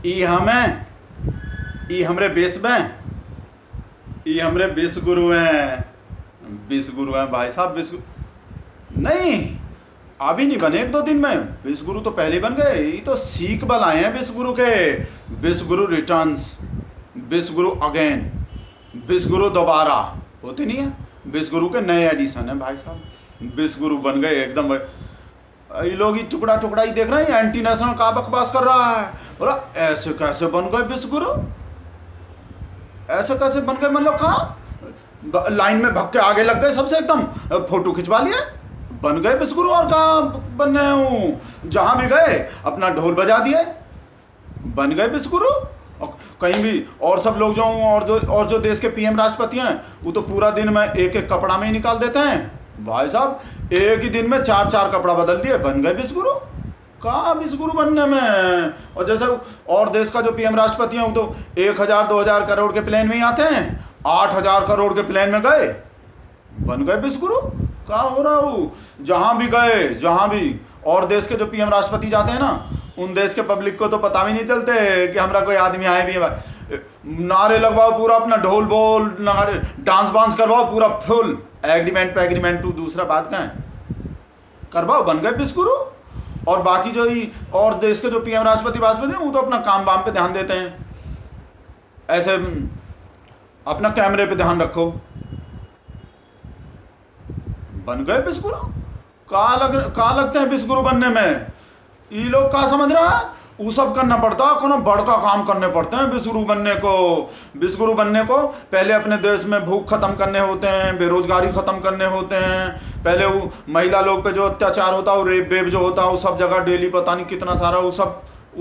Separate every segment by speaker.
Speaker 1: ई हमें, ई हमरे बेस में, ई हमरे विश्व गुरु हैं, विश्व गुरु हैं भाई साहब। विश्व नहीं, अभी नहीं बने, एक दो दिन में। विश्व गुरु तो पहले बन गए, ये तो सीख बल आए हैं विश्व गुरु के। विश्व गुरु रिटर्न्स, विश्व गुरु अगेन, विश्व गुरु दोबारा होती नहीं है, विश्व गुरु के नए एडिशन है भाई साहब। विश्व गुरु बन गए एकदम। ये लोग ही टुकड़ा टुकड़ा ही देख रहे हैं, एंटी नेशनल का बकवास कर रहा है। बोला ऐसे कैसे बन गए विश्व गुरु, ऐसे कैसे बन गए, मतलब कहाँ लाइन में भग के आगे लग गए सबसे, एकदम फोटो खिंचवा लिए, बन गए विश्व गुरु। और कहाँ बन रहे हूँ, जहां भी गए अपना ढोल बजा दिए, बन गए विश्व गुरु। कहीं भी और सब लोग जो और जो देश के पीएम राष्ट्रपति हैं, वो तो पूरा दिन में एक एक कपड़ा में ही निकाल देते हैं भाई साहब। एक ही दिन में 4-4 कपड़ा बदल दिए, बन गए विश्व गुरु। कहाँ विश्व गुरु बनने में। और जैसे और देश का जो पीएम राष्ट्रपति है, वो तो 1000-2000 करोड़ के प्लेन में ही आते हैं, 8000 करोड़ के प्लेन में गए, बन गए विश्व गुरु। क्या हो रहा हूँ, जहां भी गए, जहां भी और देश के जो पीएम राष्ट्रपति जाते हैं ना, उन देश के पब्लिक को तो पता भी नहीं चलते कि हमारा कोई आदमी आए भी है। नारे लगवाओ पूरा, अपना ढोल बोल, नारे डांस वांस करवाओ पूरा फुल, एग्रीमेंट पे एग्रीमेंट टू, दूसरा बात का है करवाओ, बन गए विश्व गुरु। और बाकी जो ही और देश के जो पीएम राष्ट्रपति हैं, वो तो अपना काम वाम पे ध्यान देते हैं, ऐसे अपना कैमरे पे ध्यान रखो, बन गए विश्व गुरु। कहा लगते हैं विश्व गुरु बनने में, ये लोग क्या समझ रहा है, वो सब करना पड़ता है, कोनो बड़का काम करने पड़ते हैं विश्व गुरु बनने को। विश्व गुरु बनने को पहले अपने देश में भूख खत्म करने होते हैं, बेरोजगारी खत्म करने होते हैं, पहले वो महिला लोग पे जो अत्याचार होता है, वो रेप वेप जो होता है, वो सब जगह डेली पता नहीं कितना सारा, वो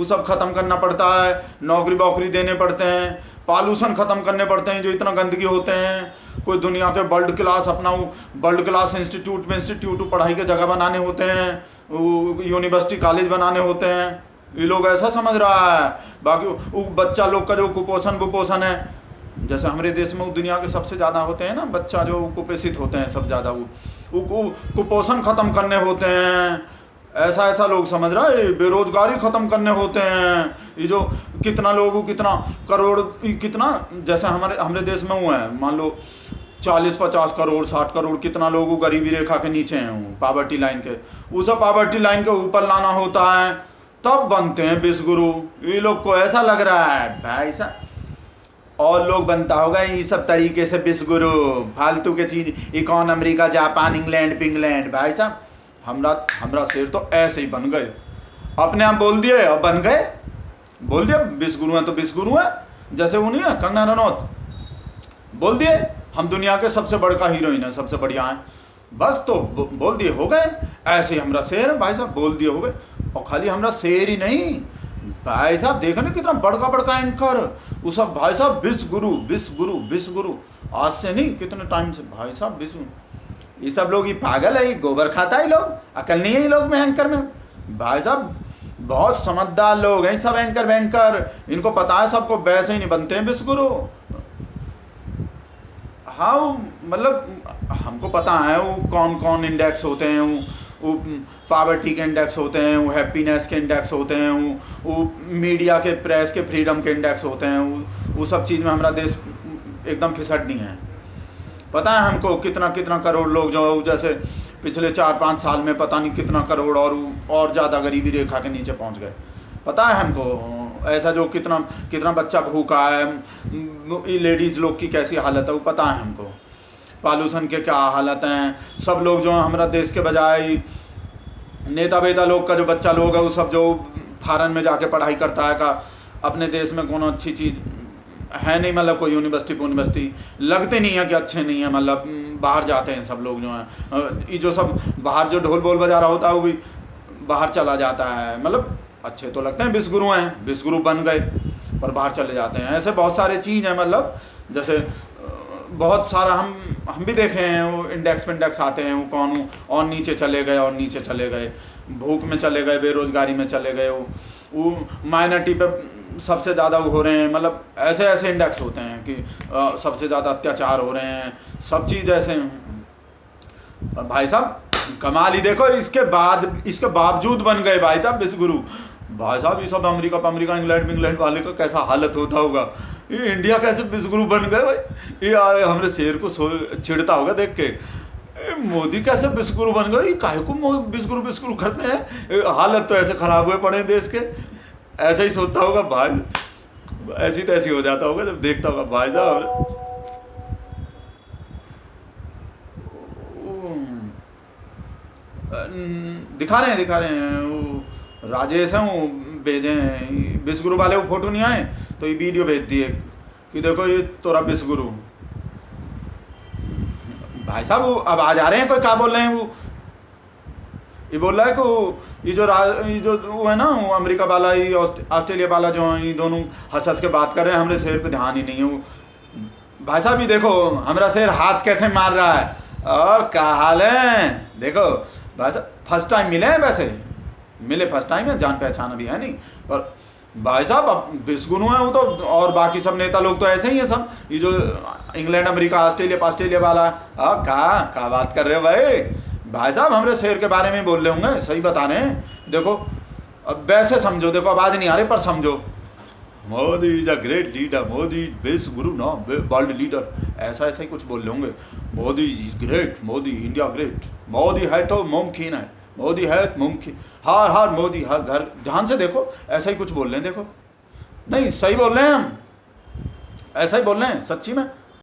Speaker 1: सब खत्म करना पड़ता है, नौकरी वोकरी देने पड़ते हैं, पॉल्यूशन खत्म करने पड़ते हैं, जो इतना गंदगी होते हैं। कोई दुनिया के वर्ल्ड क्लास, अपना वर्ल्ड क्लास इंस्टीट्यूट पढ़ाई के जगह बनाने होते हैं, यूनिवर्सिटी कॉलेज बनाने होते हैं, ये लोग ऐसा समझ रहा है। बाकी वो बच्चा लोग का जो कुपोषण है, जैसे हमारे देश में दुनिया के सबसे ज़्यादा होते हैं ना बच्चा जो कुपोषित होते हैं, सब ज़्यादा वो कुपोषण खत्म करने होते हैं, ऐसा लोग समझ रहा है। बेरोजगारी खत्म करने होते हैं, ये जो कितना लोगों, कितना करोड़, कितना जैसे हमारे देश में हुआ है, मान लो 40-50 करोड़ 60 करोड़ कितना लोग गरीबी रेखा के नीचे हैं, पावर्टी लाइन के, उस पावर्टी लाइन के ऊपर लाना होता है, तब बनते हैं विश्व गुरु। ये लोग को ऐसा लग रहा है भाई साहब, और लोग बनता होगा ये सब तरीके से विश्व गुरु, फालतू के चीज, कौन अमेरिका जापान इंग्लैंड पिंगलैंड, भाई साहब हमरा शेर तो ऐसे ही बन गए, अपने आप बोल दिए, अब बन गए, बोल दिया विश्व गुरु है तो विश्व गुरु है। जैसे वो नहीं है कंगना रनौत, बोल दिए हम दुनिया के सबसे बड़का हीरोइन है, सबसे बढ़िया है, बस तो बोल दिए, हो गए। ऐसे ही हमरा शेर है भाई साहब, बोल दिए, हो गए। और खाली हमरा शेर ही नहीं भाई साहब, देखो ना कितना बड़का एंकर, वो सब भाई साहब विश्व गुरु विश्व गुरु विश्व गुरु, आज से नहीं कितने टाइम से भाई साहब विश्व। ये सब लोग ही पागल है, गोबर खाता है, लोग अकल नहीं है ये लोग में, एंकर में भाई साहब बहुत समझदार लोग हैं सब एंकर बैंकर, इनको पता है सबको, वैसे ही नहीं बनते हैं विश्व गुरु। हाँ मतलब हमको पता है वो कौन कौन इंडेक्स होते हैं, वो पावर्टी के इंडेक्स होते हैं, वो हैप्पीनेस के इंडेक्स होते हैं, वो मीडिया के प्रेस के फ्रीडम के इंडेक्स होते हैं, वो सब चीज़ में हमारा देश एकदम फिसड नहीं है। पता है हमको कितना कितना करोड़ लोग जो जैसे पिछले 4-5 साल में पता नहीं कितना करोड़ और ज़्यादा गरीबी रेखा के नीचे पहुंच गए, पता है हमको। ऐसा जो कितना कितना बच्चा भूखा है, लेडीज़ लोग की कैसी हालत है वो पता है हमको, पॉल्यूशन के क्या हालत हैं। सब लोग जो हमारा देश के बजाय नेता वेता लोग का जो बच्चा लोग है, वो सब जो फॉरेन में जाके पढ़ाई करता है, का अपने देश में कोनो अच्छी चीज़ है नहीं, मतलब कोई यूनिवर्सिटी लगते नहीं है कि अच्छे नहीं है, मतलब बाहर जाते हैं सब लोग जो हैं, ये जो सब बाहर जो ढोल बोल बजा रहा होता है वो भी बाहर चला जाता है, मतलब अच्छे तो लगते हैं विश्व गुरु हैं, विश्व गुरु बन गए पर बाहर चले जाते हैं। ऐसे बहुत सारे चीज़ हैं, मतलब जैसे बहुत सारा हम भी देखे हैं, वो इंडेक्स आते हैं, वो कौन और नीचे चले गए और नीचे चले गए, भूख में चले गए, बेरोजगारी में चले गए, वो माइनॉरिटी पे सबसे ज़्यादा हो रहे हैं, मतलब ऐसे ऐसे इंडेक्स होते हैं कि सबसे ज़्यादा अत्याचार हो रहे हैं, सब चीज़ ऐसे हैं। भाई साहब कमाल ही देखो, इसके बावजूद बन गए भाई साहब विश्व गुरु, भाई साहब ये सब अमेरिका अमेरिका इंग्लैंड इंग्लैंड वाले का कैसा हालत होता होगा, ये इंडिया कैसे विश्वगुरु बन गए भाई। ये हमारे शेर को छिड़ता होगा देख के, मोदी कैसे विश्वगुरु बन गए, काहे को विश्वगुरु विश्वगुरु करते हैं, हालत तो ऐसे खराब हुए पड़े हैं देश के। ऐसा ही सोचता होगा भाई, ऐसी तैसी हो जाता होगा जब देखता होगा भाई साहब। दिखा रहे हैं वो राजेश हैं, वो भेजे हैं विश्वगुरु वाले, वो फोटो नहीं आए तो ये वीडियो भेज दिए कि देखो ये तोरा विश्वगुरु। भाई साहब वो अब आ जा रहे हैं, कोई क्या बोल रहे हैं, वो ये बोल रहा है कि ये जो वो है ना, वो अमेरिका वाला, ये ऑस्ट्रेलिया वाला जो है, ये दोनों हंस हंस के बात कर रहे हैं, हमारे शेर पे ध्यान ही नहीं है। वो भाई साहब ये देखो हमारा शेर हाथ कैसे मार रहा है, और क्या हाल है देखो भाई साहब। फर्स्ट टाइम मिले हैं, वैसे मिले फर्स्ट टाइम है, जान पहचान अभी है नहीं, पर भाई साहब अब विश्वगुरु हैं वो तो, और बाकी सब नेता लोग तो ऐसे ही हैं सब, ये जो इंग्लैंड अमेरिका ऑस्ट्रेलिया वाला, क्या बात कर रहे हो भाई साहब हमारे शेर के बारे में बोल रहे होंगे, सही बता रहे हैं। देखो अब वैसे समझो, देखो आवाज नहीं आ रही पर समझो, Modi is a great leader, Modi विश्व गुरु ना वर्ल्ड लीडर, ऐसा ऐसा ही कुछ बोल रहे होंगे। Modi is great, Modi India great, Modi है तो मुमकिन है, मोदी है मुमकिन, हार हार मोदी हर घर, ध्यान से देखो ऐसा ही कुछ बोल रहे हैं। देखो नहीं सही बोल रहे हैं हम, ऐसा ही बोल रहे हैं सच्ची में।